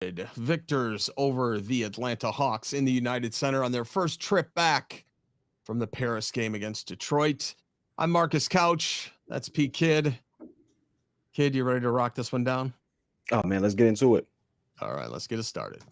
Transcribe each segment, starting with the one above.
victors over the Atlanta Hawks in the United Center on their first trip back from the Paris game against Detroit. I'm Marcus Couch. That's P Kid. Kid, you ready to rock this one down? Oh man, let's get into it. All right, let's get it started.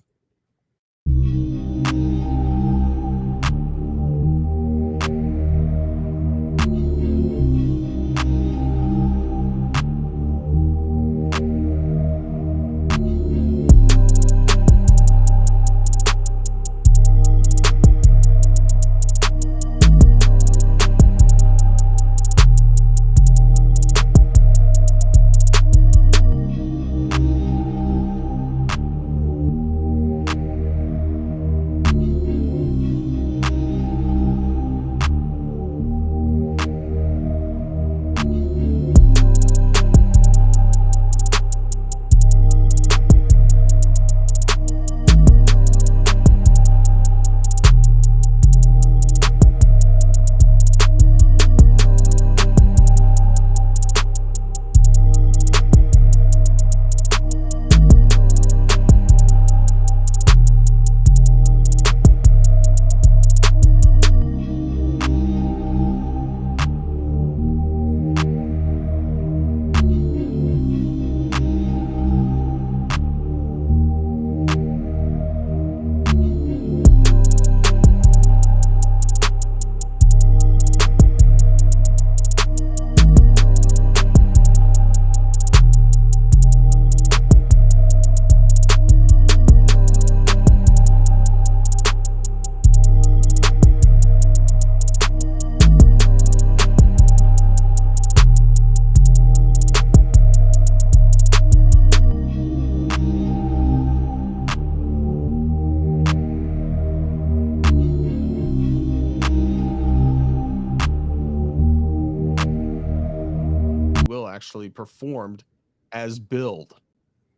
Will actually performed as billed,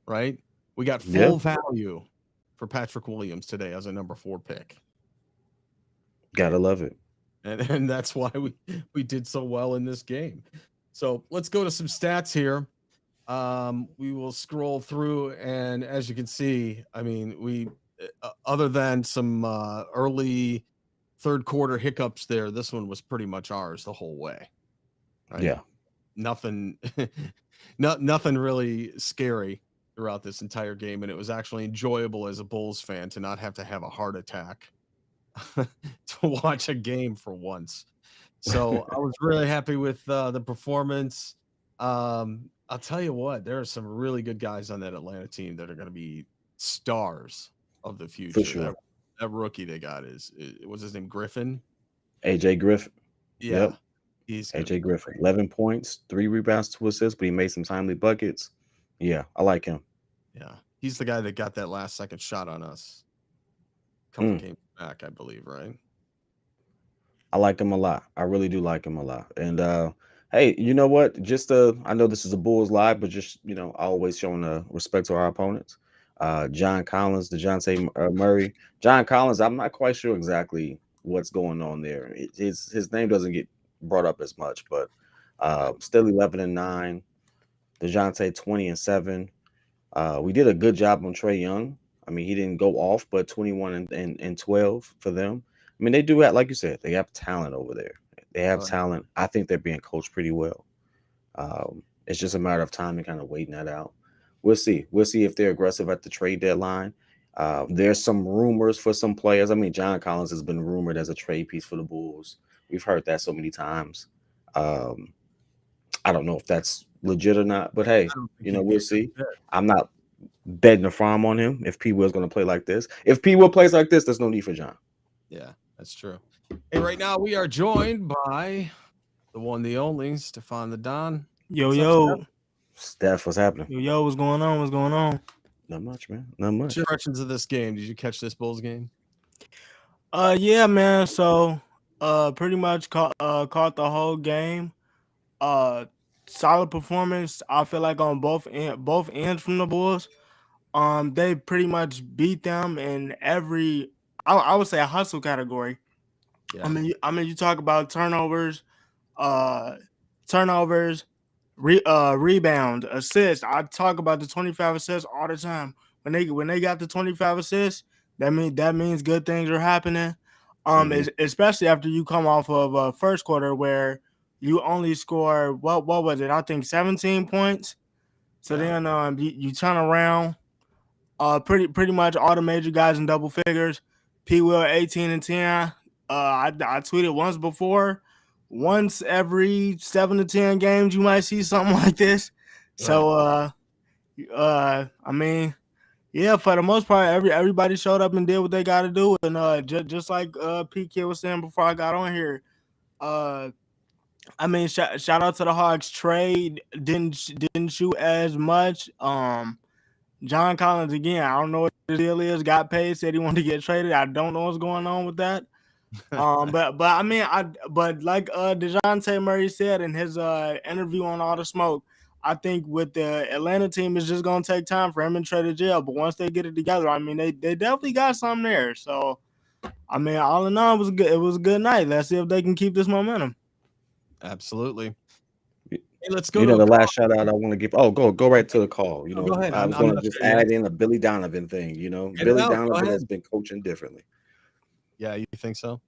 right? We got Yeah, full value for Patrick Williams today as a number 4 pick. gotta love it. And that's why we did so well in this game. So let's go to some stats here. We will scroll through, and as you can see, I mean, we other than some early third quarter hiccups there, this one was pretty much ours the whole way, right? Yeah, Nothing, nothing really scary throughout this entire game, and it was actually enjoyable as a Bulls fan to not have to have a heart attack to watch a game for once. So I was really happy with the performance. I'll tell you what, there are some really good guys on that Atlanta team that are going to be stars of the for future. That sure. that rookie they got what's his name, Griffin? AJ Griffin. Yeah, Yep, he's going to AJ be Griffin. great. 11 points, 3 rebounds, 2 assists, but he made some timely buckets. Yeah, I like him. Yeah, he's the guy that got that last second shot on us a couple Mm, games back, I believe, right? I like him a lot. I really do like him a lot. And hey, you know what? I know this is a Bulls live, but just always showing respect to our opponents. John Collins, DeJounte Murray. John Collins, I'm not quite sure exactly what's going on there. His name doesn't get brought up as much, but Right. still 11-9. DeJounte 20-7. We did a good job on Trey Young. I mean, he didn't go off, but 21 and 12 for them. I mean, they do have, like you said, they have talent over there. They have Oh, yeah. talent. I think they're being coached pretty well. It's just a matter of time and kind of waiting that out. We'll see. We'll see if they're aggressive at the trade deadline. There's some rumors for some players. I mean, John Collins has been rumored as a trade piece for the Bulls. We've heard that so many times. Um, I don't know if that's legit or not, but hey, I don't think he'd be we'll a good see. fit. I'm not betting the farm on him if P Will's going to play like this. If P Will plays like this, there's no need for John. Yeah, that's true. Hey, right now we are joined by the one, the only Stefan the Don. Yo, What's up, Steph? yo, Steph, what's happening? yo, what's going on? What's going on? Not much, man. Not What's your much. impressions of this game? Did you catch this Bulls game? Yeah, man. So, pretty much caught the whole game. Uh, Solid performance. I feel like on both ends from the Bulls. They pretty much beat them in every. I would say a hustle category. Yeah. You talk about uh, turnovers, rebound, assist. I talk about the 25 assists all the time. when they got the 25 assists, that means good things are happening. Especially after you come off of first quarter where you only score what was it? I think 17 points. So then you turn around. Pretty much all the major guys in double figures. P. Will 18 and 10. I tweeted once before. Once every 7 to 10 games, you might see something like this. So, I mean, yeah, for the most part, everybody showed up and did what they got to do, and just like PK was saying before I got on here, I mean, shout out to the Hawks. Trade didn't shoot as much. John Collins again. I don't know what the deal is. Got paid, said he wanted to get traded. I don't know what's going on with that. But I mean, but like DeJounte Murray said in his interview on All the Smoke, I think with the Atlanta team, it's just gonna take time for him and Trey to gel. But once they get it together, I mean, they definitely got something there. So, I mean, all in all, it was good. It was a good night. Let's see if they can keep this momentum. Absolutely. Hey, let's go. You know, the last shout out I want to give. Oh, go right to the call. You know, go ahead. I was going to just add in a Billy Donovan thing. You know, Billy Donovan has been coaching differently. Yeah, you think so?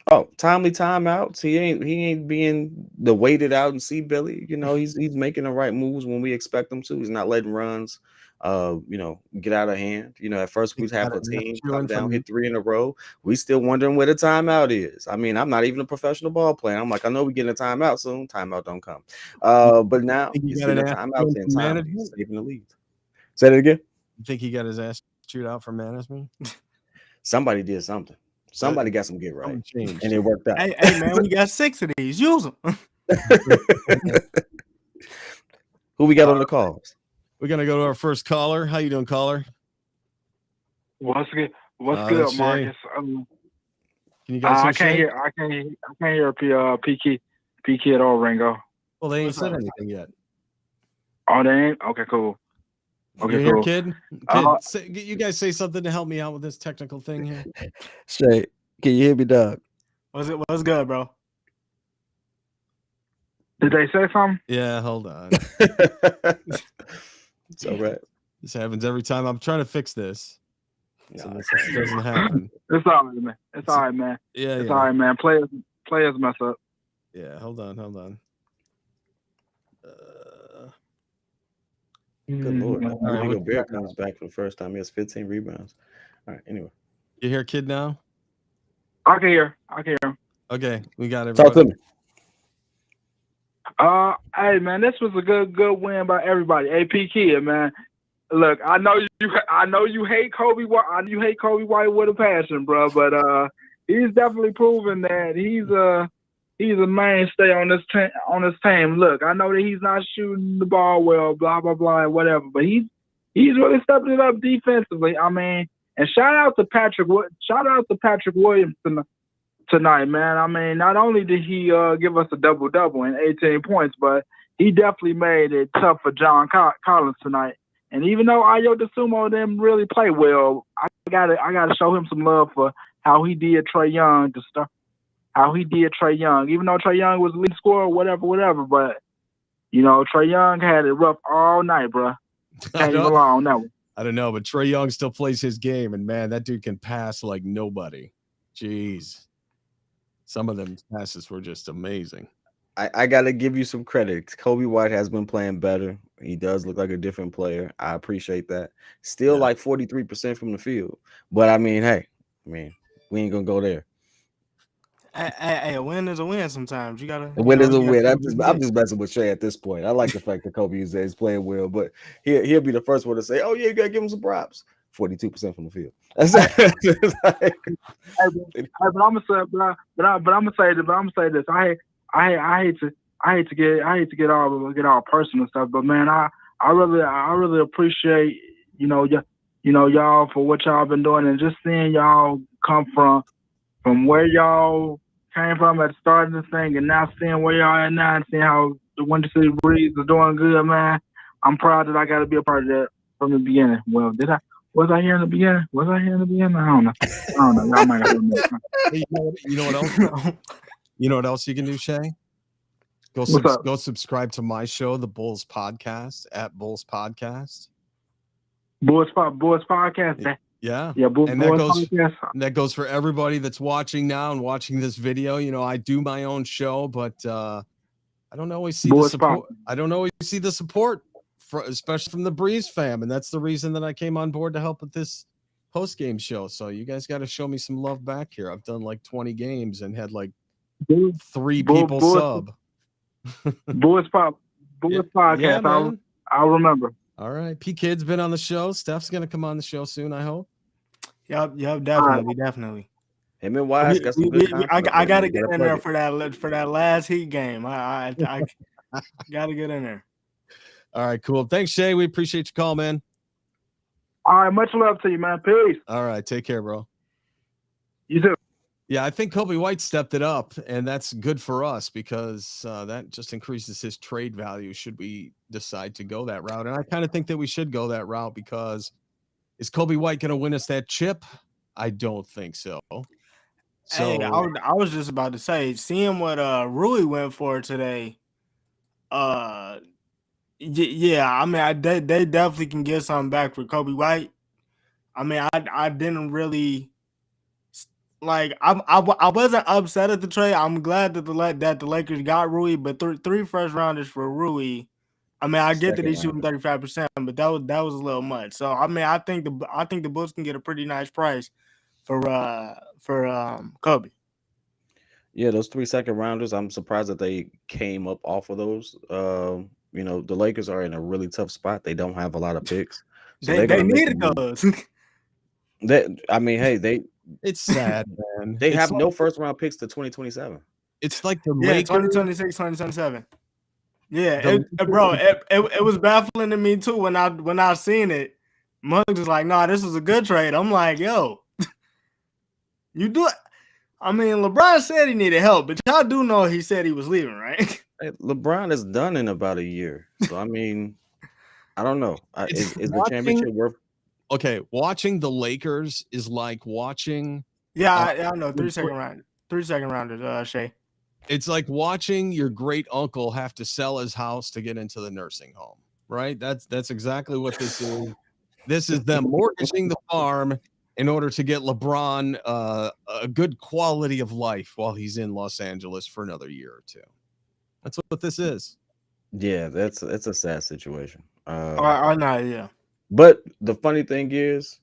Oh, timely timeouts. He ain't being the waited out and see Billy. You know, he's making the right moves when we expect him to. He's not letting runs, you know, get out of hand. You know, at first we have a team come down, hit 3 in a row. We still wondering where the timeout is. I mean, I'm not even a professional ball player. I'm like, I know we're getting a timeout soon. Timeout don't come. But now he's getting a timeout in time. He's saving the lead. Say that again. You think he got his ass chewed out from management? Somebody did something. Somebody got some get right, and it worked out. Hey, man, we got 6 of these. Use them. Who we got on the calls? We're gonna go to our first caller. How you doing, caller? What's good? What's good, Marcus? Can you guys? I can't hear PK at all, Ringo. Well, they ain't said anything yet. Oh, they ain't. Okay, cool. Okay, you cool. Kid, you guys say something to help me out with this technical thing here. Shay, can you hear me, Doug? What's good, bro? Did they say something? Yeah, hold on. It's all right. This happens every time. I'm trying to fix this. No, this doesn't happen. It's all right, man. It's all right, man. Yeah, it's all right, man. Players mess up. Yeah, hold on. Good Lord. Rudy Gobert comes back for the first time. He has 15 rebounds. All right, anyway. You hear Kid now? I can hear. Okay, we got it. Talk to me. Hey man, this was a good win by everybody. AP Kid, man. Look, I know you hate Kobe White. You hate Kobe White with a passion, bro. But he's definitely proven that he's a mainstay on this team. Look, I know that he's not shooting the ball well, blah blah blah, and whatever. But he's really stepping it up defensively. I mean, and shout out to Patrick Williams tonight, man. I mean, not only did he give us a double-double and 18 points, but he definitely made it tough for John Collins tonight. And even though Ayo DeSumo didn't really play well, I gotta show him some love for how he did Trae Young to start. How he did Trae Young, even though Trae Young was the lead scorer, whatever. But you know, Trae Young had it rough all night, bro. Can't even lie on that one. I don't know, but Trae Young still plays his game, and man, that dude can pass like nobody. Jeez. Some of them passes were just amazing. I got to give you some credit. Kobe White has been playing better. He does look like a different player. I appreciate that. Still like 43% from the field. But, I mean, hey, we ain't going to go there. Hey, a win is a win sometimes. You got to. A win is a win. I'm just messing with Shay at this point. I like the fact that Kobe is playing well, but he'll be the first one to say, oh, yeah, you got to give him some props. 42% from the field. That's but I'm gonna say this. I hate to get all personal stuff, but man, I really appreciate y'all for what y'all been doing, and just seeing y'all come from where y'all came from at the start of this thing, and now seeing where y'all at now, and seeing how the Winter City Breeze is doing good, man. I'm proud that I got to be a part of that from the beginning. Well, was I here in the beginning? I don't know. Y'all might have heard me. You know what else? You know what else you can do, Shay? Go subscribe to my show, the Bulls Podcast, at Bulls Podcast. Bulls podcast. Yeah. Yeah, Bulls And that goes podcast. that goes for everybody that's watching now and watching this video. You know, I do my own show, but I don't always see the Bulls support. I don't always see the support, especially from the Breeze fam, and that's the reason that I came on board to help with this post game show. So you guys got to show me some love back here. I've done like 20 games and had like 3 people sub. Bulls podcast. Yeah, man. I'll remember. All right, P Kid's been on the show. Steph's gonna come on the show soon, I hope. Yep, definitely. Him and Wise got some good content. I gotta get in there for that last Heat game. I gotta get in there. All right, cool. Thanks, Shay. We appreciate your call, man. All right, much love to you, man. Peace. All right, take care, bro. You too. Yeah, I think Kobe White stepped it up, and that's good for us because that just increases his trade value should we decide to go that route. And I kind of think that we should go that route because is Kobe White going to win us that chip? I don't think so. Hey, I was just about to say, seeing what Rui went for today, yeah, I mean, they definitely can get something back for Kobe White. I mean, I didn't really like. I wasn't upset at the trade. I'm glad that the Lakers got Rui, but 3 first rounders for Rui. I mean, I get that he's shooting 35%, but that was a little much. So I mean, I think the Bulls can get a pretty nice price for Kobe. Yeah, those 3 second rounders. I'm surprised that they came up off of those. You know, the Lakers are in a really tough spot. They don't have a lot of picks. So they needed those. I mean, hey, it's sad, man. They have no first round picks to 2027. It's like the Lakers, 2026, 2027. Yeah, bro, it was baffling to me too when I seen it. Muggs was like, "Nah, this was a good trade." I'm like, "Yo, you do it." I mean, LeBron said he needed help, but y'all do know he said he was leaving, right? Hey, LeBron is done in about a year, so I mean, I don't know. Is the championship worth? Okay, watching the Lakers is like watching. Yeah, I know. 3 second rounders, Shay. It's like watching your great uncle have to sell his house to get into the nursing home, right? That's exactly what this is. This is them mortgaging the farm in order to get LeBron a good quality of life while he's in Los Angeles for another year or two. That's what this is. Yeah, it's a sad situation. I know, yeah. But the funny thing is,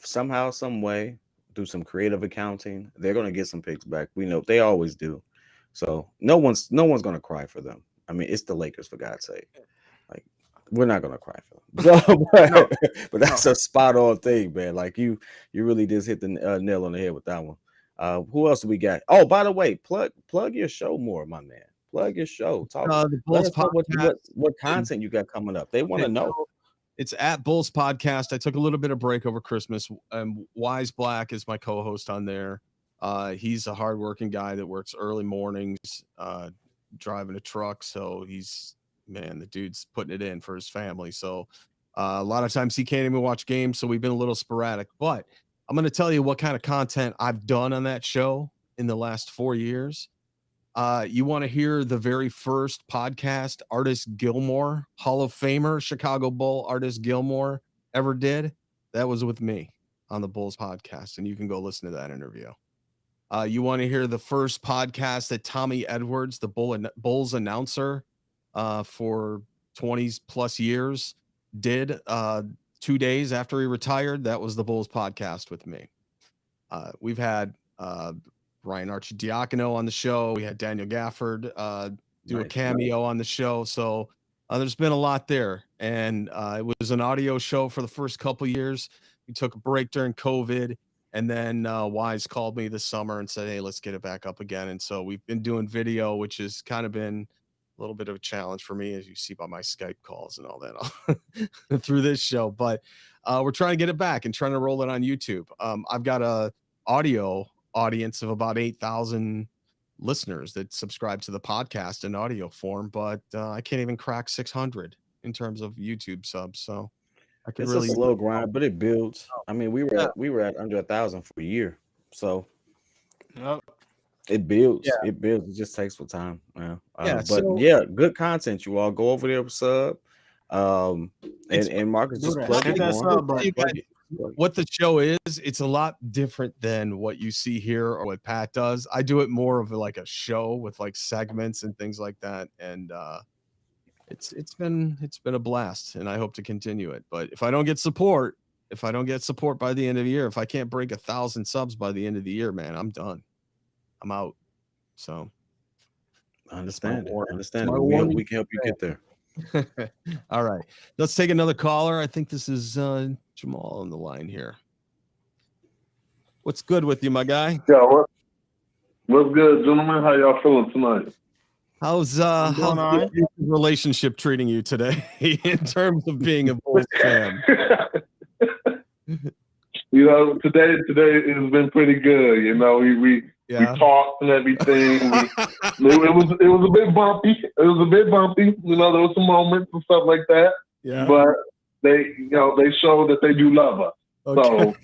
somehow, some way, through some creative accounting, they're gonna get some picks back. We know they always do. So no one's gonna cry for them. I mean, it's the Lakers, for God's sake. Like, we're not gonna cry for them. But that's a spot on thing, man. Like you really just hit the nail on the head with that one. Who else do we got? Oh, by the way, plug your show more, my man. Plug your show. Talk. Let us know what content you got coming up. They want to know. It's at Bulls Podcast. I took a little bit of break over Christmas. Wise Black is my co-host on there. He's a hardworking guy that works early mornings, driving a truck. So the dude's putting it in for his family. So a lot of times he can't even watch games. So we've been a little sporadic. But I'm going to tell you what kind of content I've done on that show in the last 4 years. You want to hear the very first podcast Artis Gilmore, Hall of Famer, Chicago Bull Artis Gilmore ever did? That was with me on the Bulls Podcast, and you can go listen to that interview. You want to hear the first podcast that Tommy Edwards, the Bulls announcer for 20 plus years, did 2 days after he retired? That was the Bulls Podcast with me. We've had Ryan Arcidiacono on the show. We had Daniel Gafford do a cameo on the show. So there's been a lot there. And it was an audio show for the first couple years. We took a break during COVID. And then Wise called me this summer and said, hey, let's get it back up again. And so we've been doing video, which has kind of been a little bit of a challenge for me, as you see by my Skype calls and all that through this show. But we're trying to get it back and trying to roll it on YouTube. I've got a audio audience of about 8,000 listeners that subscribe to the podcast in audio form, but I can't even crack 600 in terms of YouTube subs. So it's a slow grind, but it builds. I mean, we were at under 1,000 for a year, so it builds. Yeah. It builds. It just takes some time. Good content. You all go over there, sub. And Marcus Do just that. plugged Hit it that on. sub button. You guys, what the show is, it's a lot different than what you see here or what Pat does. I do it more of like a show with like segments and things like that, and it's been a blast, and I hope to continue it. But if I don't get support by the end of the year, if I can't break 1,000 subs by the end of the year, man, I'm done. I'm out. So I understand it. warning. I understand my it. We hope warning. we can help you get there. All right, let's take another caller. I think this is Jamal on the line here. What's good with you, my guy? Yeah, what's good, gentlemen? How y'all feeling tonight? How's doing how's all the right. abusive relationship treating you today in terms of being a Bulls fan? You know, today has been pretty good. You know, we Yeah. talked and everything. It was a bit bumpy. It was a bit bumpy. You know, there was some moments and stuff like that. Yeah. But they showed that they do love us. Okay. So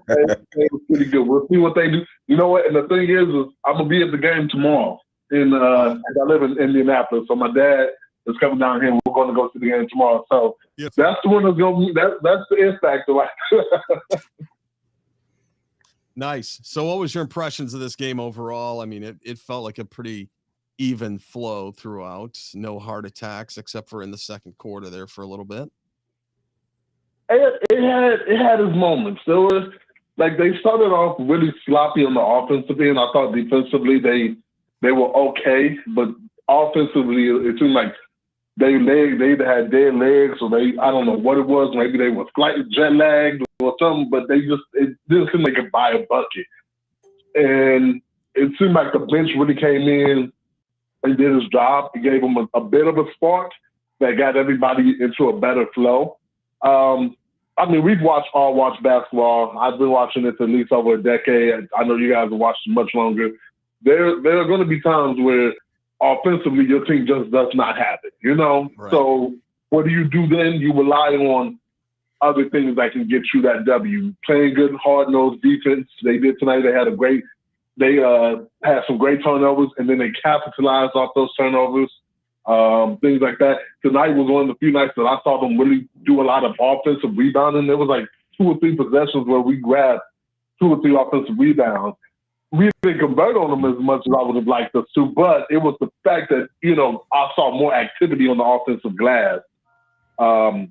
they were pretty good. We'll see what they do. You know what? And the thing is I'm gonna be at the game tomorrow. I live in Indianapolis, so my dad is coming down here. And we're going to go to the game tomorrow. So Yes. that's the one that's going. That's the it factor. Nice. So what was your impressions of this game overall? I mean, it felt like a pretty even flow throughout. No heart attacks except for in the second quarter there for a little bit. It had its moments. There was like they started off really sloppy on the offensive end. I thought defensively they were okay, but offensively it seemed like they either had dead legs or I don't know what it was. Maybe they were slightly jet lagged or something, but it didn't seem like it buy a bucket. And it seemed like the bench really came in and did his job. He gave them a bit of a spark that got everybody into a better flow. I mean, we've all watched basketball. I've been watching it for at least over a decade. I know you guys have watched it much longer. There are going to be times where offensively your team just does not have it, you know? Right. So what do you do then? You rely on other things that can get you that W. Playing good, hard-nosed defense. They did tonight. They had had some great turnovers, and then they capitalized off those turnovers, things like that. Tonight was one of the few nights that I saw them really do a lot of offensive rebounding. There was like 2 or 3 possessions where we grabbed 2 or 3 offensive rebounds. We didn't convert on them as much as I would have liked us to, but it was the fact that, you know, I saw more activity on the offensive glass and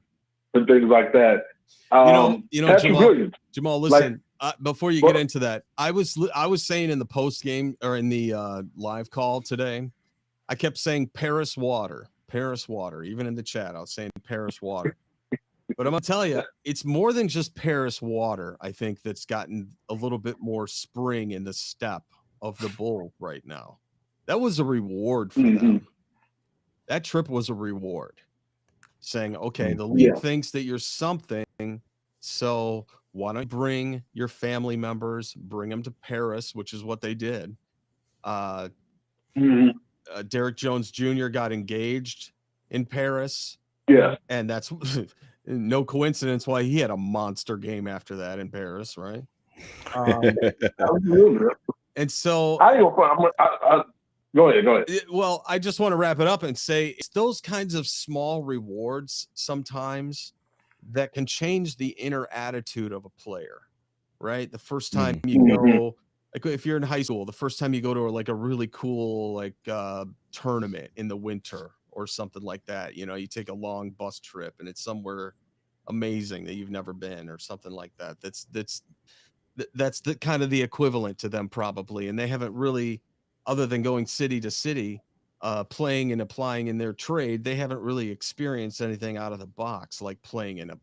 things like that. You know, Patrick Williams. Jamal, listen, before you get into that, I was saying in the post game or in the live call today, I kept saying Paris water, even in the chat. I was saying Paris water. But I'm going to tell you, it's more than just Paris water, I think, that's gotten a little bit more spring in the step of the Bull right now. That was a reward for them. That trip was a reward. Saying, okay, the league thinks that you're something, so why don't you bring your family members, bring them to Paris, which is what they did. Derek Jones Jr. got engaged in Paris. Yeah. And that's no coincidence why he had a monster game after that in Paris, right? And so go ahead. Well, I just want to wrap it up and say it's those kinds of small rewards sometimes that can change the inner attitude of a player, right? The first time you go, like if you're in high school, the first time you go to like a really cool like tournament in the winter or something like that, you know, you take a long bus trip and it's somewhere amazing that you've never been or something like that. That's the kind of the equivalent to them probably, and they haven't really, other than going city to city, playing and applying in their trade, they haven't really experienced anything out of the box like playing in a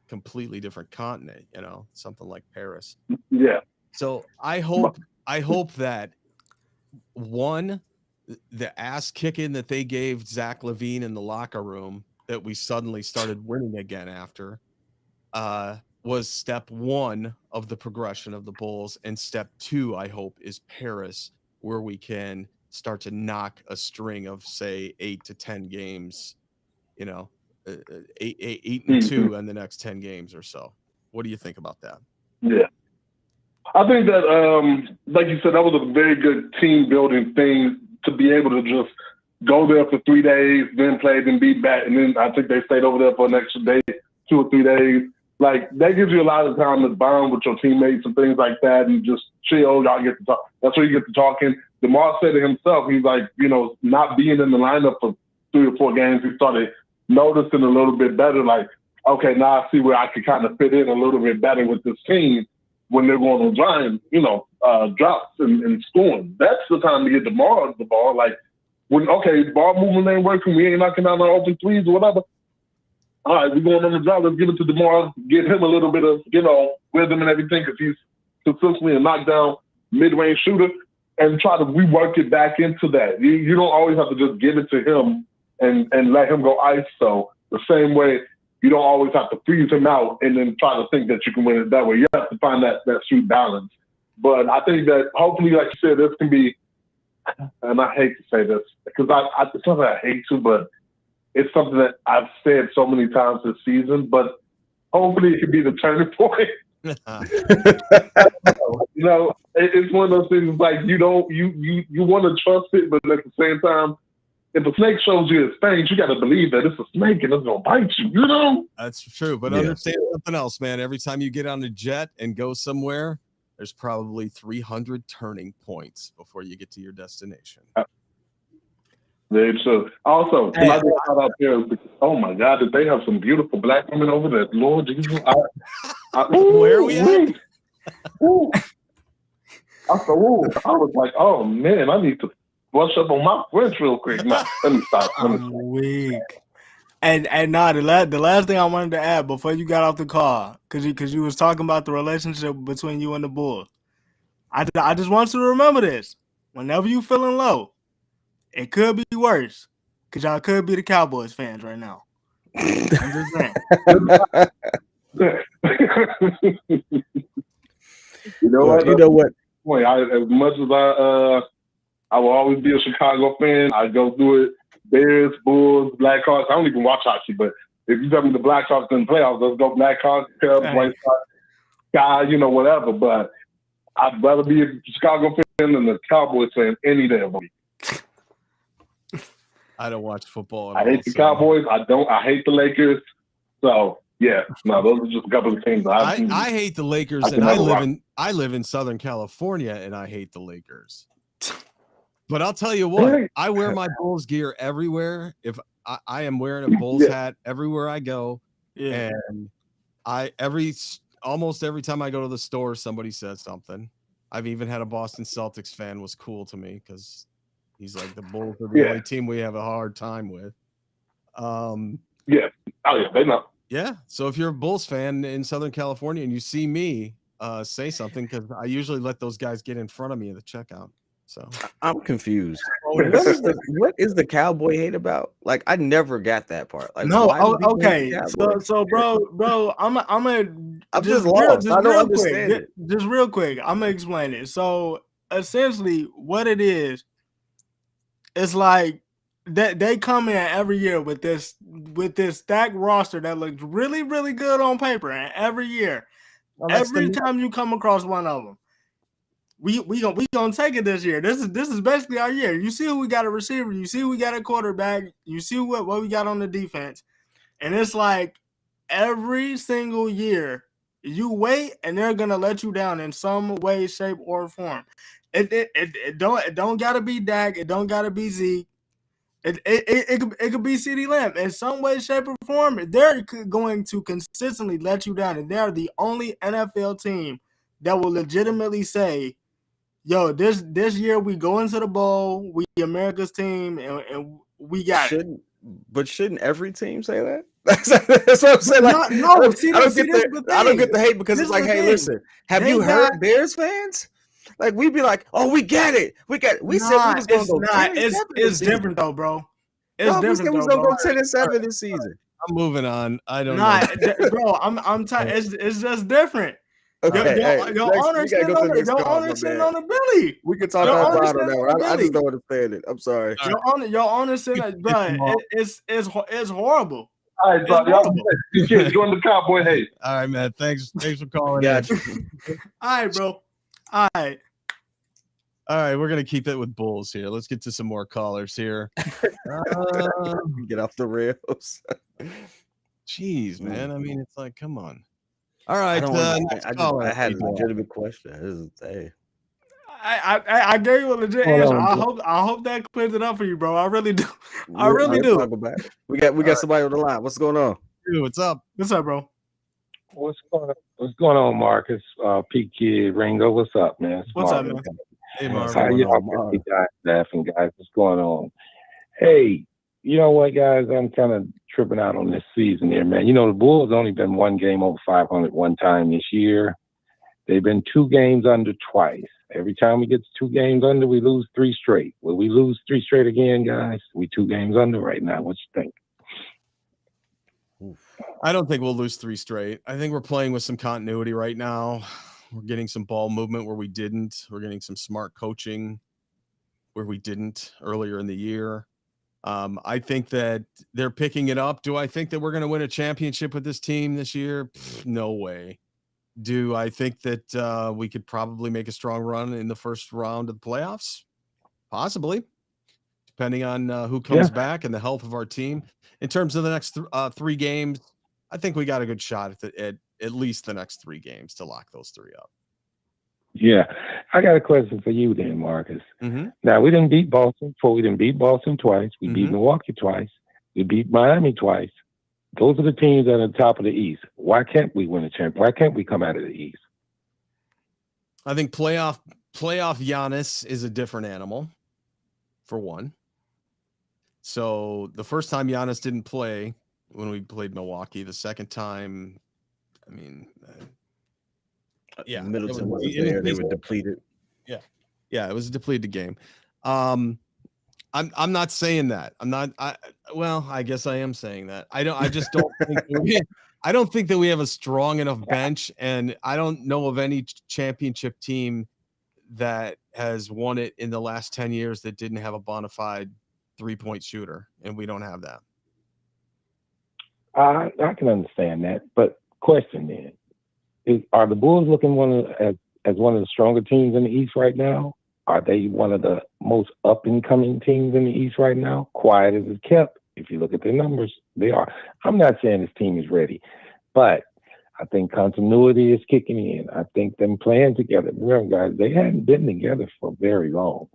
completely different continent, you know, something like Paris. Yeah. So I hope that one, the ass kicking that they gave Zach LaVine in the locker room that we suddenly started winning again after was step 1 of the progression of the Bulls. And step 2, I hope, is Paris, where we can start to knock a string of, say, 8 to 10 games, you know, 8 and 2 in the next 10 games or so. What do you think about that? Yeah. I think that, like you said, that was a very good team building thing to be able to just go there for 3 days, then played and beat back, and then I think they stayed over there for an extra day, 2 or 3 days. Like, that gives you a lot of time to bond with your teammates and things like that and just chill. Y'all get to talk. That's where you get to talking. DeMar said it himself. He's like, not being in the lineup for 3 or 4 games, he started noticing a little bit better, like, okay, now I see where I can kind of fit in a little bit better with this team when they're going on drops and scoring. That's the time to get DeMar the ball. Like, when, okay, the ball movement ain't working, we ain't knocking down our open threes or whatever. All right, we're going on the drop. Let's give it to DeMar, give him a little bit of, rhythm and everything, because he's consistently a knockdown mid-range shooter, and try to rework it back into that. You don't always have to just give it to him and let him go ISO. The same way, you don't always have to freeze him out and then try to think that you can win it that way. You have to find that sweet balance. But I think that hopefully, like you said, this can be, and I hate to say this, because it's not that I hate to, but it's something that I've said so many times this season, but hopefully it can be the turning point. It's one of those things like you want to trust it, but at the same time, if a snake shows you its fangs, you got to believe that it's a snake and it's going to bite you, That's true. But understand something else, man. Every time you get on a jet and go somewhere, there's probably 300 turning points before you get to your destination. Very true. Also, can I just shout out there? Oh my God, did they have some beautiful black women over there? Lord Jesus, where are we at? I was like, oh man, I need to brush up on my French real quick. Nah, let me stop. I'm weak. And nah, the last thing I wanted to add before you got off the call, because you was talking about the relationship between you and the Bulls. I just want you to remember this. Whenever you feeling low, it could be worse, because y'all could be the Cowboys fans right now. I'm just saying. You know what? What? As much as I will always be a Chicago fan, I go through it. Bears, Bulls, Blackhawks. I don't even watch hockey, but if you tell me the Blackhawks in the playoffs, let's go Blackhawks, Cubs, White Sox, Sky, whatever. But I'd rather be a Chicago fan than a Cowboys fan any day of the week. I don't watch football. I hate the Cowboys. I hate the Lakers. So yeah, no, those are just a couple of things. I hate the Lakers, and I live in Southern California, and I hate the Lakers. But I'll tell you what, I wear my Bulls gear everywhere. If I am wearing a Bulls hat everywhere I go, and almost every time I go to the store, somebody says something. I've even had a Boston Celtics fan was cool to me because he's like, the Bulls are the only team we have a hard time with. They know. Yeah. So if you're a Bulls fan in Southern California and you see me, say something, because I usually let those guys get in front of me at the checkout. So I'm confused. What is the Cowboy hate about? Like, I never got that part. Like, no, okay. So bro, I'm just lost. I don't understand it. Just real quick, I'm gonna explain it. So essentially, what it is, it's like that they come in every year with this stacked roster that looks really, really good on paper, and every year, every time you come across one of them, we gonna take it this year. This is basically our year. You see who we got a receiver, you see who we got a quarterback, you see what we got on the defense, and it's like every single year you wait and they're gonna let you down in some way, shape, or form. It don't gotta be Dak, it don't gotta be Zeke. It could be CeeDee Lamb in some way, shape, or form. They're going to consistently let you down, and they're the only NFL team that will legitimately say, "Yo, this year we go into the bowl, we America's team, and we got it." But shouldn't every team say that? That's what I'm saying. Like, I don't get the hate because it's like, hey, listen, have you heard Bears fans? Like, we'd be like, oh, we get it. We said we was going to go 10-7. It's different, though, bro. It's different, we said we was going to go 10-7 this season. I'm moving on. I don't know. Bro, I'm tired. It's just different. Okay, your owner sitting on the Billy. We can talk about on that one. I just don't understand it. I'm sorry. Your owner sitting, bro. It's horrible. All right, bro. You can't join the Cowboy hate. All right, man. Thanks for calling. Gotcha. All right, bro. All right. All right, we're gonna keep it with Bulls here. Let's get to some more callers here. Get off the rails. Jeez, man. I mean, it's like, come on. All I right, don't understand. next caller. I had a P-Dog. legitimate question. This is, hey. I gave you a legit Hold answer. on, I hope that clears it up for you, bro. I really do. I We'll really do. talk about it. We got somebody on the line. What's going on? Dude, what's up? What's up, bro? What's going on, Marcus? P Kid, Ringo, what's up, man? It's What's up, Marvin. man? Hey, What's Marvin. How going y'all on, Marv? guys, laughing guys? What's going on? Hey, you know what, guys? I'm kind of tripping out on this season here, man. You know, the Bulls only been one game over 500 one time this year. They've been 2 games under twice. Every time we get to 2 games under, we lose 3 straight. Will we lose 3 straight again, guys? We 2 games under right now. What you think? I don't think we'll lose 3 straight. I think we're playing with some continuity right now. We're getting some ball movement where we didn't. We're getting some smart coaching where we didn't earlier in the year. I think that they're picking it up. Do I think that we're going to win a championship with this team this year? No way. Do I think that we could probably make a strong run in the first round of the playoffs? Possibly, depending on who comes back and the health of our team. In terms of the next 3 games, I think we got a good shot at least the next 3 games to lock those 3 up. Yeah, I got a question for you then, Marcus. Mm-hmm. Now, we didn't beat Boston before. We didn't beat Boston twice. We beat Milwaukee twice. We beat Miami twice. Those are the teams that are at the top of the East. Why can't we win a championship? Why can't we come out of the East? I think playoff Giannis is a different animal, for one. So the first time Giannis didn't play when we played Milwaukee, the second time, I mean, yeah, Middleton wasn't there. They were depleted. Yeah, it was a depleted game. I'm not saying that. Well, I guess I am saying that. I just don't think I don't think that we have a strong enough bench, and I don't know of any championship team that has won it in the last 10 years that didn't have a bona fide 3-point shooter, and we don't have that. I can understand that, but question then: are the Bulls looking as one of the stronger teams in the East right now? Are they one of the most up and coming teams in the East right now? Quiet as it's kept. If you look at their numbers, they are. I'm not saying this team is ready, but I think continuity is kicking in. I think them playing together. Remember, guys, they hadn't been together for very long.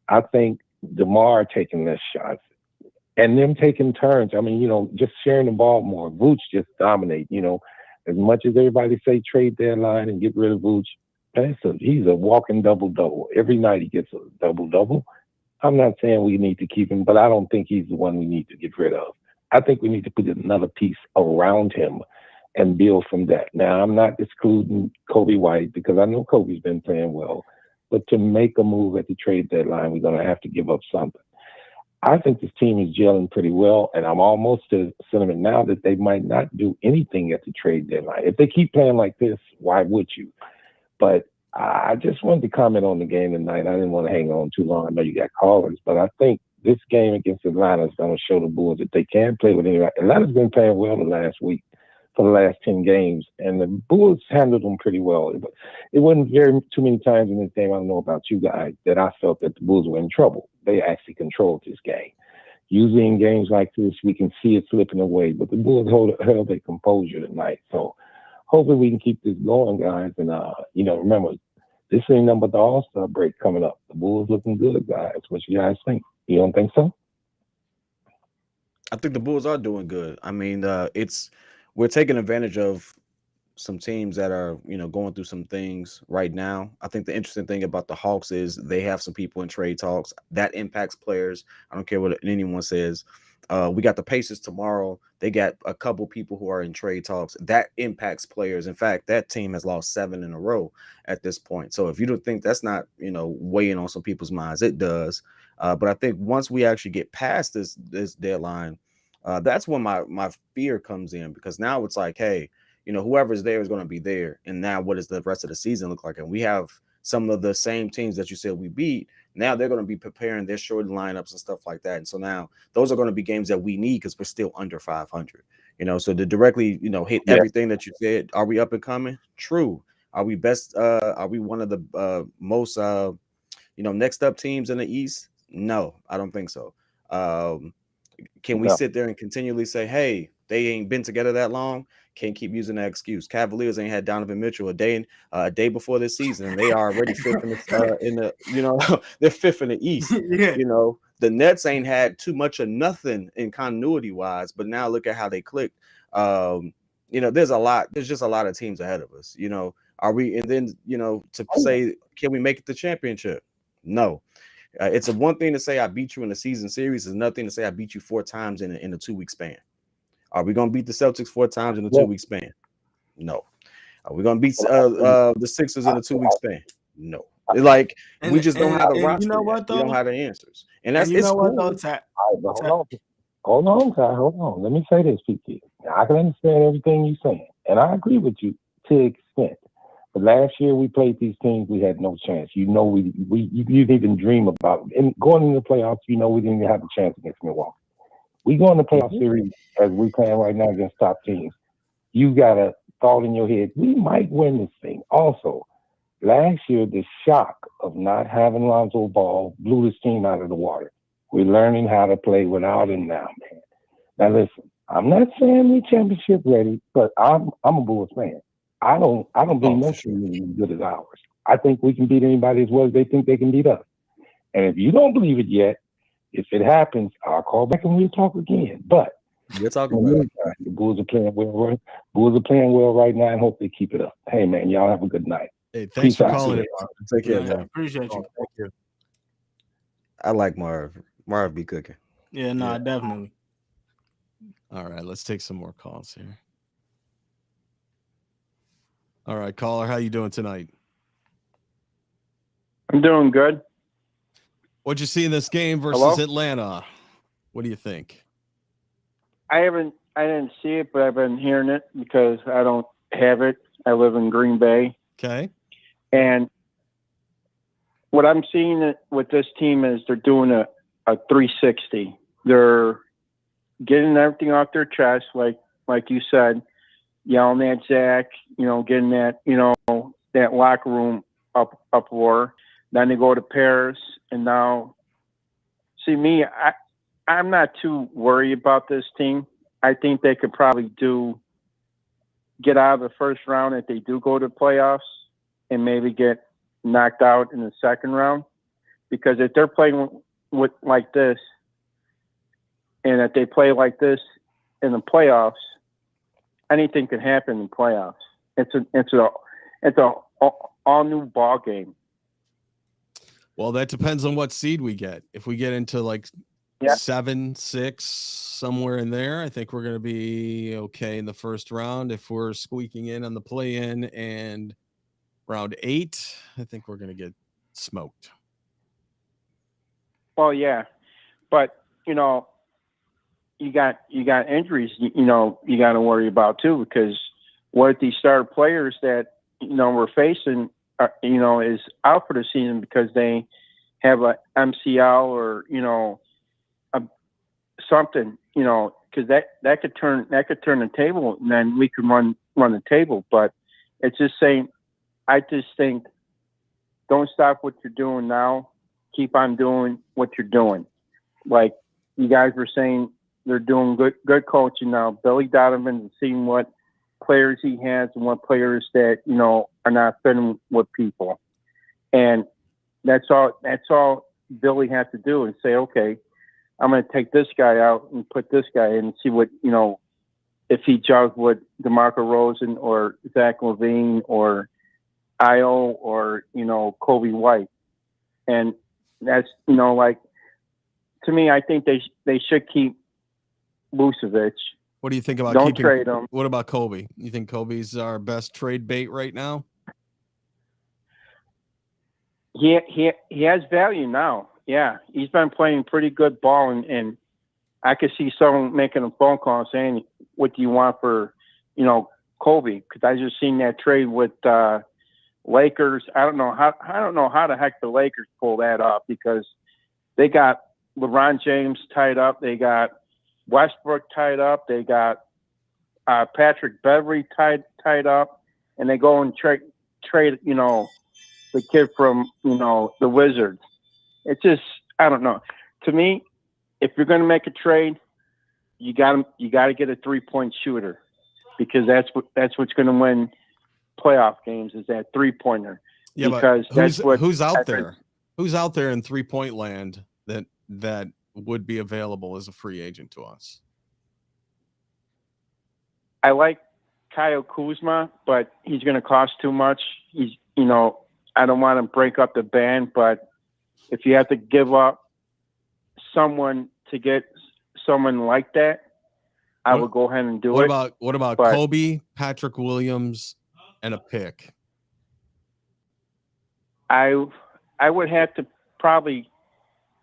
I think DeMar taking less shots and them taking turns. I mean, just sharing the ball more. Vooch just dominate. As much as everybody say trade deadline and get rid of Vooch, he's a walking double-double. Every night he gets a double-double. I'm not saying we need to keep him, but I don't think he's the one we need to get rid of. I think we need to put another piece around him and build from that. Now, I'm not excluding Kobe White because I know Kobe's been playing well, but to make a move at the trade deadline, we're going to have to give up something. I think this team is gelling pretty well, and I'm almost to the sentiment now that they might not do anything at the trade deadline. If they keep playing like this, why would you? But I just wanted to comment on the game tonight. I didn't want to hang on too long. I know you got callers, but I think this game against Atlanta is going to show the Bulls that they can play with anybody. Atlanta's been playing well the last week for the last 10 games, and the Bulls handled them pretty well. It wasn't too many times in this game, I don't know about you guys, that I felt that the Bulls were in trouble. They actually controlled this game. Usually in games like this, we can see it slipping away, but the Bulls held their composure tonight. So hopefully we can keep this going, guys. And, remember, this ain't nothing but the All-Star break coming up. The Bulls looking good, guys. What you guys think? You don't think so? I think the Bulls are doing good. I mean, we're taking advantage of some teams that are, going through some things right now. I think the interesting thing about the Hawks is they have some people in trade talks that impacts players. I don't care what anyone says. We got the Pacers tomorrow. They got a couple people who are in trade talks. That impacts players. In fact, that team has lost 7 in a row at this point. So if you don't think that's not, weighing on some people's minds, it does. But I think once we actually get past this deadline, that's when my fear comes in, because now it's like, hey, whoever's there is going to be there. And now what does the rest of the season look like? And we have some of the same teams that you said we beat. Now they're going to be preparing their short lineups and stuff like that. And so now those are going to be games that we need because we're still under 500, so to directly, hit everything that you said. Are we up and coming? True. Are we best? Are we one of the most next up teams in the East? No, I don't think so. Can we No. sit there and continually say, hey, they ain't been together that long? Can't keep using that excuse. Cavaliers ain't had Donovan Mitchell a day before this season, and they are already fifth in the they're fifth in the East. Yeah. The Nets ain't had too much of nothing in continuity wise, but now look at how they clicked. There's just a lot of teams ahead of us. Are we? And then to say, can we make it the championship? No. It's a one thing to say I beat you in the season series. It's another thing to say I beat you 4 times in a 2-week span. Are we going to beat the Celtics 4 times in a 2-week span? No. Are we going to beat the Sixers in a 2-week span? No. We just don't have the roster. You know what, though? We don't have the answers. And that's what, cool. though, Hold on, Ty. Hold on. Let me say this, PT. Now, I can understand everything you're saying, and I agree with you to an extent. But last year we played these teams, we had no chance. You didn't even dream about it. And going into the playoffs, we didn't even have a chance against Milwaukee. We go in the playoff series as we playing right now against top teams. You got a thought in your head, we might win this thing. Also, last year the shock of not having Lonzo Ball blew this team out of the water. We're learning how to play without him now, man. Now listen, I'm not saying we're championship ready, but I'm a Bulls fan. I don't believe no team is as good as ours. I think we can beat anybody as well as they think they can beat us. And if you don't believe it yet, if it happens, I'll call back and we'll talk again. But you're talking about the Bulls are playing well. Bulls are playing well right now, and hope they keep it up. Hey man, y'all have a good night. Hey, thanks for Peace out. calling it. Take care, Yeah, man. appreciate you. Thank you. I like Marv. Marv be cooking. Yeah, definitely. All right, let's take some more calls here. All right, caller, how you doing tonight? I'm doing good. What'd you see in this game versus Hello? Atlanta? What do you think? I didn't see it, but I've been hearing it because I don't have it. I live in Green Bay. Okay. And what I'm seeing with this team is they're doing a 360. They're getting everything off their chest, like you said, yelling at Zach, getting that, that locker room uproar. Then they go to Paris, and now, see me, I'm not too worried about this team. I think they could probably get out of the first round if they do go to playoffs and maybe get knocked out in the second round. Because if they're playing with like this, and if they play like this in the playoffs, anything can happen in the playoffs. It's a all new ball game. Well, that depends on what seed we get. If we get into 7, 6, somewhere in there, I think we're going to be okay in the first round. If we're squeaking in on the play-in and round 8, I think we're going to get smoked. Well, yeah, but you got injuries. You got to worry about too, because what if these star players that we're facing, is out for the season because they have a MCL or something, because that could turn the table, and then we could run the table. But it's just saying, I just think, don't stop what you're doing now. Keep on doing what you're doing. Like you guys were saying, they're doing good coaching now. Billy Donovan is seeing what players he has and what players that are not fitting with people, and that's all Billy has to do and say, okay, I'm going to take this guy out and put this guy in and see what if he jugs with DeMar DeRozan or Zach LaVine or Io or Kobe White, and that's to me, I think they should keep Vucevic. What do you think about Don't trade him? What about Kobe? You think Kobe's our best trade bait right now? He has value now. Yeah, he's been playing pretty good ball, and I could see someone making a phone call saying, "What do you want for, Kobe?" Because I just seen that trade with Lakers. I don't know how the heck the Lakers pull that off, because they got LeBron James tied up, they got Westbrook tied up, they got Patrick Beverley tied up, and they go and trade the kid from the Wizards. It's just I don't know. To me, if you're going to make a trade, you got to get a 3-point shooter because that's what's going to win playoff games is that 3-pointer. Yeah, because but who's out there? Who's out there in 3-point land that would be available as a free agent to us? I like Kyle Kuzma, but he's going to cost too much. He's, I don't want to break up the band, but if you have to give up someone to get someone like that, I would go ahead and do it. What about Kobe, Patrick Williams, and a pick? I would have to probably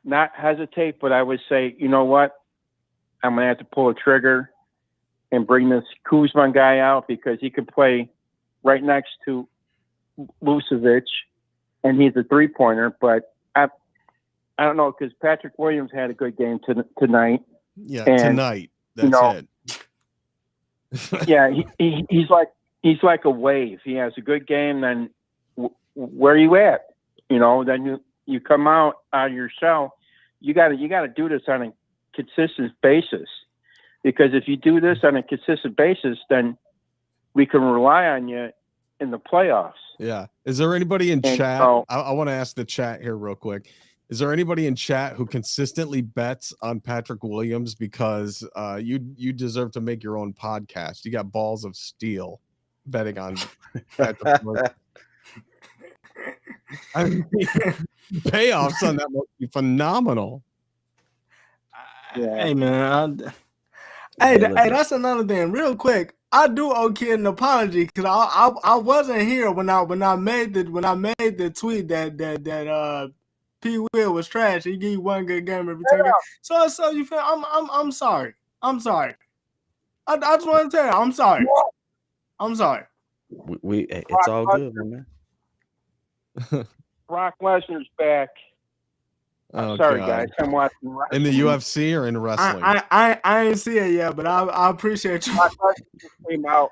not hesitate, but I would say, you know what? I'm going to have to pull a trigger and bring this Kuzma guy out because he could play right next to Vucevic, and he's a 3-pointer. But I don't know because Patrick Williams had a good game tonight. Yeah, tonight. That's it. Yeah, he's like a wave. He has a good game, then where are you at? Then you come out of your shell. You got to do this on a consistent basis. Because if you do this on a consistent basis, then we can rely on you in the playoffs. Yeah. Is there anybody in chat? I want to ask the chat here real quick. Is there anybody in chat who consistently bets on Patrick Williams? Because you deserve to make your own podcast. You got balls of steel betting on Patrick Williams. I mean, payoffs on that must be phenomenal. Yeah. Hey man. Hey, that's another thing. Real quick, I do owe Kid an apology because I wasn't here when I made the tweet that P. Will was trash. He gave you one good game every time. So you feel I'm sorry. I'm sorry. I just want to tell you I'm sorry. I'm sorry. It's all good, man. Brock Lesnar's back. Oh, sorry, God. guys. I'm watching in the UFC or in wrestling. I ain't see it yet, but I appreciate you. Brock Lesnar just came out.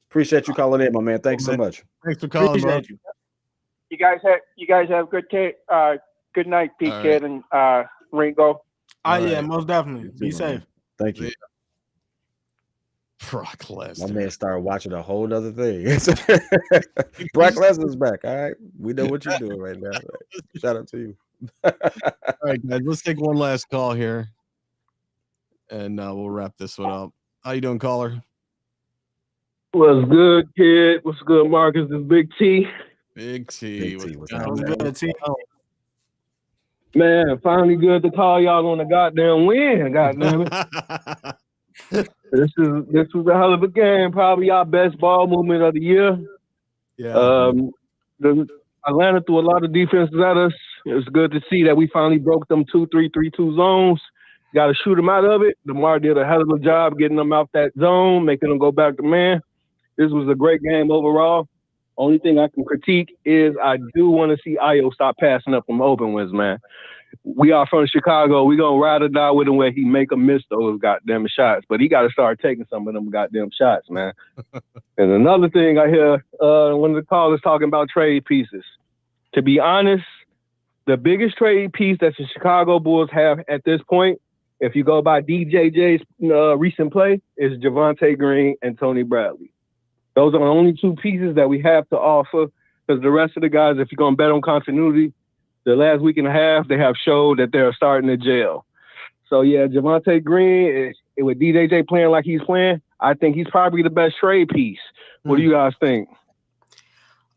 Appreciate you calling in, my man. Thanks so much. Thanks for calling, bro. You guys have good day. Good night, P. Kid and Ringo. Yeah, most definitely. Be safe. Thank you. Brock Lesnar. My man started watching a whole other thing. Brock Lesnar's back. All right. We know what you're doing right now. Shout out to you. All right, guys. Let's take one last call here. And we'll wrap this one up. How you doing, caller? What's good, kid? What's good, Marcus? This is Big T. Big T. What's good, T? Man, finally good to call y'all on a goddamn win. Goddamn it. This was a hell of a game. Probably our best ball movement of the year. Yeah. Atlanta threw a lot of defenses at us. It was good to see that we finally broke them 2-3-3-2 zones. Got to shoot them out of it. DeMar did a hell of a job getting them out that zone, making them go back to man. This was a great game overall. Only thing I can critique is I do want to see Ayo stop passing up from open ones, man. We are from Chicago. We gonna ride or die with him where he make him miss those goddamn shots. But he got to start taking some of them goddamn shots, man. And another thing I hear one of the callers talking about trade pieces. To be honest, the biggest trade piece that the Chicago Bulls have at this point, if you go by DJJ's recent play, is Javonte Green and Tony Bradley. Those are the only two pieces that we have to offer because the rest of the guys, if you're going to bet on continuity, the last week and a half, they have showed that they're starting to gel. So, yeah, Javonte Green, with DJJ playing like he's playing, I think he's probably the best trade piece. What do you guys think?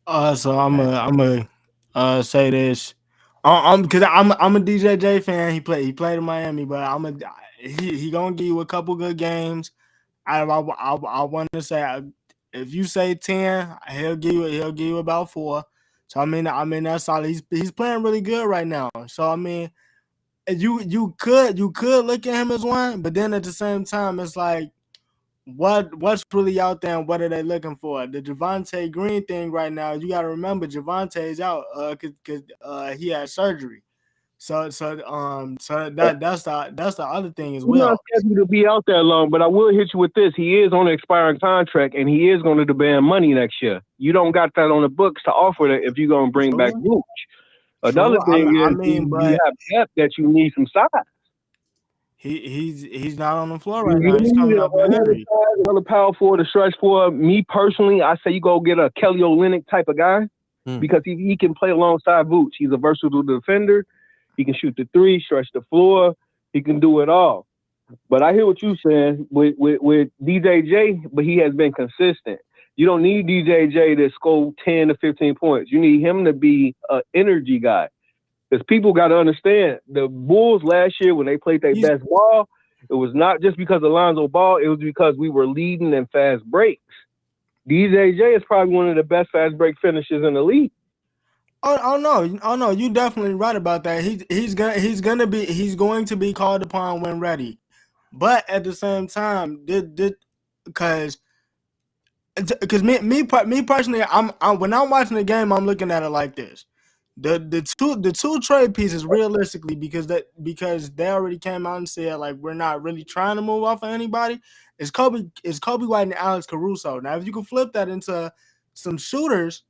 So I'm gonna say this. Because I'm a DJJ fan. He played in Miami, but he gonna give you a couple good games. I want to say if you say 10, he'll give you about 4. So I mean that's solid. He's playing really good right now. So I mean, you could look at him as one, but then at the same time, it's like what's really out there and what are they looking for? The Javonte Green thing right now, you got to remember Javonte is out because he had surgery. So that's the other thing as He's not well. scheduled to be out there long, but I will hit you with this. He is on an expiring contract, and he is going to demand money next year. You don't got that on the books to offer that if you're going to bring back Vooch. Another thing is you have depth that you need some size. He's not on the floor right now. He's coming off an injury. Another power forward to stretch for me personally. I say you go get a Kelly Olynyk type of guy because he can play alongside Vooch. He's a versatile defender. He can shoot the three, stretch the floor. He can do it all. But I hear what you're saying with DJJ, but he has been consistent. You don't need DJJ to score 10 to 15 points. You need him to be an energy guy. Because people got to understand, the Bulls last year when they played their best ball, it was not just because of Lonzo Ball. It was because we were leading in fast breaks. DJJ is probably one of the best fast break finishers in the league. Oh no! You're definitely right about that. He's going to be called upon when ready, but at the same time, because me personally, I'm when I'm watching the game, I'm looking at it like this. The two trade pieces realistically because they already came out and said like we're not really trying to move off of anybody. Is Kobe White and Alex Caruso. Now if you can flip that into some shooters.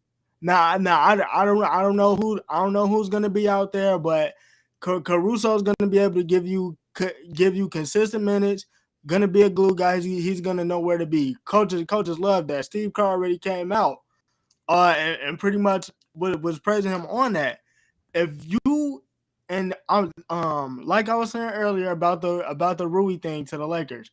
I don't know who's gonna be out there, but Caruso is gonna be able to give you consistent minutes. Gonna be a glue guy. He's gonna know where to be. Coaches love that. Steve Kerr already came out, and pretty much was praising him on that. If you and like I was saying earlier about the Rui thing to the Lakers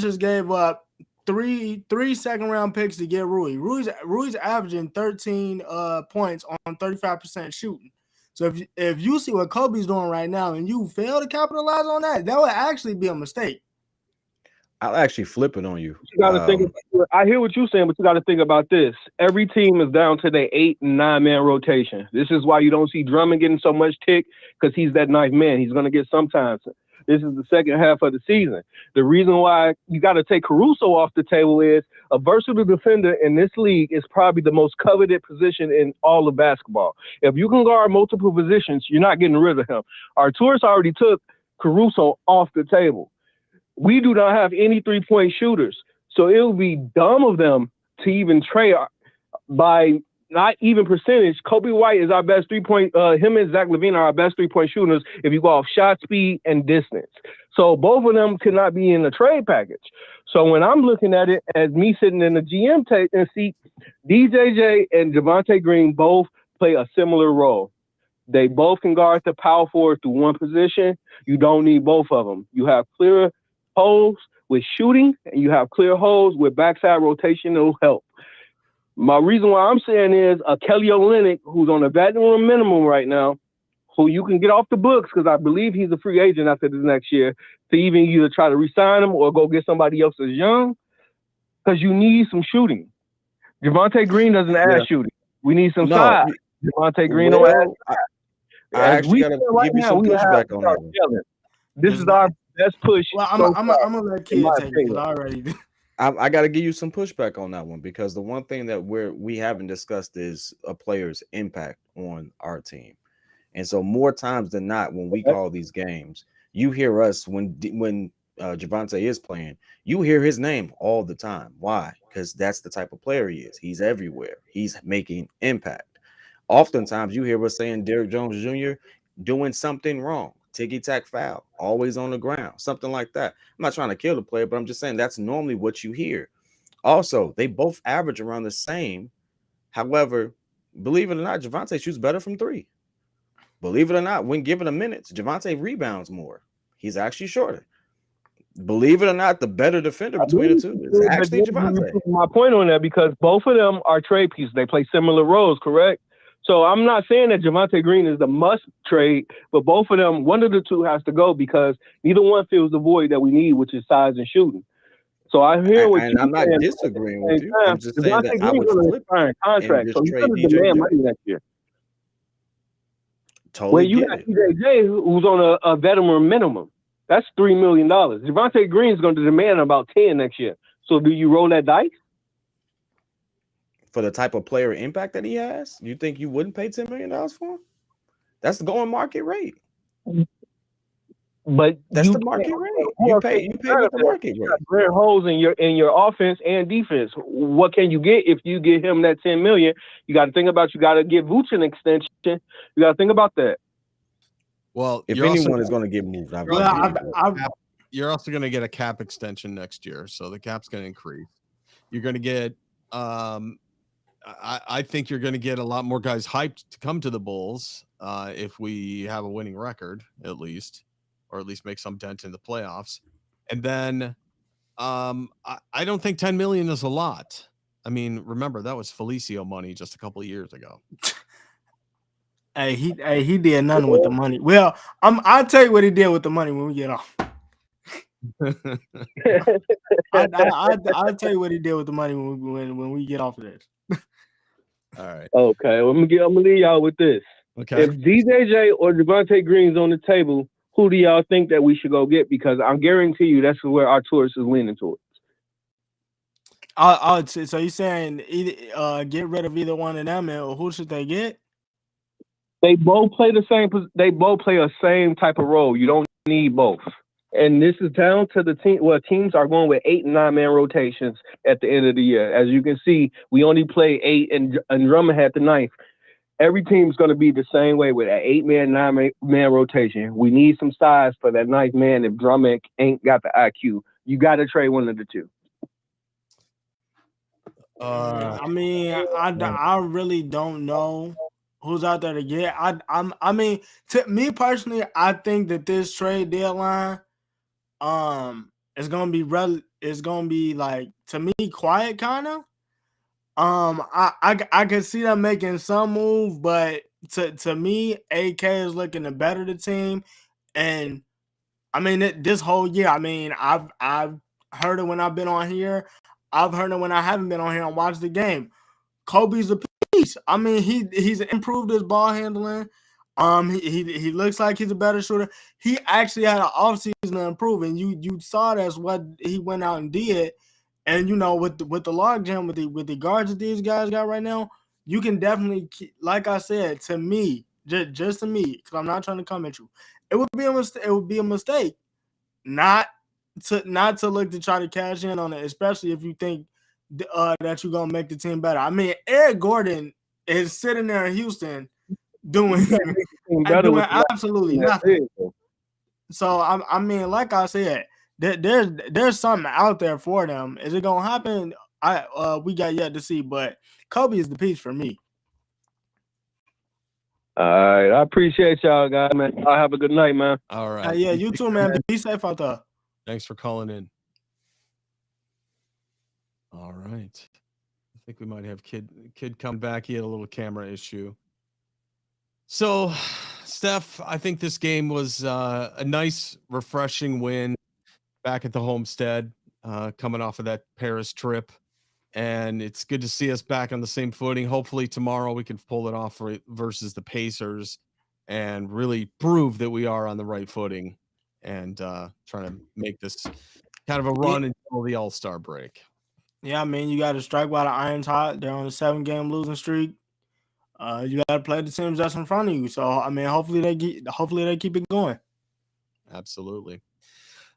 just gave up three second round picks to get Rui. Rui's averaging 13 points on 35% shooting. So if you see what Kobe's doing right now and you fail to capitalize on that would actually be a mistake. I'll actually flip it on you. You got to think. I hear what you're saying, but you got to think about this. Every team is down to their 8 and 9 man rotation. This is why you don't see Drummond getting so much tick because he's that 9th man. He's going to get sometimes. This is the second half of the season. The reason why you got to take Caruso off the table is a versatile defender in this league is probably the most coveted position in all of basketball. If you can guard multiple positions, you're not getting rid of him. Arturis already took Caruso off the table. We do not have any three-point shooters, so it would be dumb of them to even trade by not even percentage. Kobe White is our best three-point. Him and Zach LaVine are our best three-point shooters if you go off shot speed and distance. So both of them could not be in the trade package. So when I'm looking at it as me sitting in the GM seat, DJJ and Javonte Green both play a similar role. They both can guard the power forward through one position. You don't need both of them. You have clear holes with shooting, and you have clear holes with backside rotational help. My reason why I'm saying is a Kelly Olynyk, who's on a veteran minimum right now, who you can get off the books because I believe he's a free agent after this next year, to even either try to re-sign him or go get somebody else that's young, because you need some shooting. Javonte Green doesn't add shooting. We need some size. Javonte Green don't add. I actually got to give you some pushback on that one. This is our best push. Well, I'm gonna let Kid take it because I already. I got to give you some pushback on that one because the one thing that we haven't discussed is a player's impact on our team, and so more times than not, when we call these games, you hear us when Javonte is playing, you hear his name all the time. Why? Because that's the type of player he is. He's everywhere. He's making impact. Oftentimes, you hear us saying Derrick Jones Jr. doing something wrong. Ticky-tack foul, always on the ground, something like that. I'm not trying to kill the player, but I'm just saying that's normally what you hear. Also, they both average around the same. However, believe it or not, Javonte shoots better from 3. Believe it or not, when given a minute, Javonte rebounds more. He's actually shorter. Believe it or not, the better defender between the two is actually Javonte. My point on that, because both of them are trade pieces. They play similar roles, correct? So I'm not saying that Javonte Green is the must trade, but both of them, one of the two has to go because neither one fills the void that we need, which is size and shooting. So I hear what you're I'm not saying. disagreeing with you. I'm just saying that I would flip contract, so he's going to demand money next year. Totally. When you got DJJ, who's on a veteran minimum, that's $3 million. Javonte Green is going to demand about 10 next year. So do you roll that dice? For the type of player impact that he has, you think you wouldn't pay $10 million for him? That's the going market rate. But That's you the market can't- rate. You pay with the market You rate. got Grant holes in your offense and defense. What can you get if you get him that $10 million? You got to think about. You got to give Vooch an extension. You got to think about that. Well, If you're also anyone is going to get moved, I've Well, got you're also going to get a cap extension next year, so the cap's going to increase. You're going to get, I think you're going to get a lot more guys hyped to come to the Bulls if we have a winning record, at least, or at least make some dent in the playoffs. And then I don't think 10 million is a lot. I mean, remember that was Felicio money just a couple of years ago. Hey, he did nothing with the money. Well, I'll tell you what he did with the money when we get off. I'll tell you what he did with the money when we get off of this. All right. Okay, well, I'm gonna leave y'all with this. Okay. If DJJ or Javonte Green's on the table, who do y'all think that we should go get? Because I guarantee you that's where our tourist is leaning towards. I would say, so you're saying either, get rid of either one of them, and who should they get? They both play the same. They both play a same type of role. You don't need both. And this is down to the team. Well, teams are going with 8 and 9 man rotations at the end of the year. As you can see, we only play 8, and Drummond had the 9th. Every team's going to be the same way with an 8-man, 9-man rotation. We need some size for that 9th man if Drummond ain't got the IQ. You got to trade one of the two. I mean, I really don't know who's out there to get. I mean, to me personally, I think that this trade deadline, is gonna be like, to me, quiet kind of. I can see them making some move, but to me, AK is looking to better the team, and I mean this whole year. I mean, I've heard it when I've been on here. I've heard it when I haven't been on here and watched the game. Kobe's a piece. I mean, he's improved his ball handling. He looks like he's a better shooter. He actually had an offseason to improve, and you saw that's what he went out and did. And you know, with the logjam with the guards that these guys got right now, you can definitely, like I said, to me, just to me, because I'm not trying to come at you, it would be a mistake. It would be a mistake not to look to try to cash in on it, especially if you think that you're gonna make the team better. I mean, Eric Gordon is sitting there in Houston doing absolutely nothing. So I mean, like I said, there's something out there for them. Is it gonna happen? We got yet to see, but Kobe is the piece for me. All right, I appreciate y'all, guys, man. Y'all have a good night, man. All right. Yeah, you too, man. Be safe out there. Thanks for calling in. All right. I think we might have kid come back. He had a little camera issue. So, Steph, I think this game was a nice, refreshing win back at the homestead, coming off of that Paris trip. And it's good to see us back on the same footing. Hopefully tomorrow we can pull it off versus the Pacers and really prove that we are on the right footing and trying to make this kind of a run until the All-Star break. Yeah, I mean, you got to strike while the iron's hot. They're on a 7-game losing streak. You got to play the teams that's in front of you. So, I mean, hopefully they keep it going. Absolutely.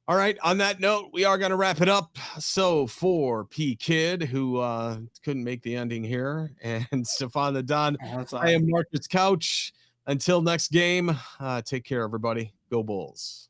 All right. On that note, we are going to wrap it up. So for P Kid, who couldn't make the ending here, and Stefan the Don, I am Marcus Couch. Until next game, take care, everybody. Go Bulls.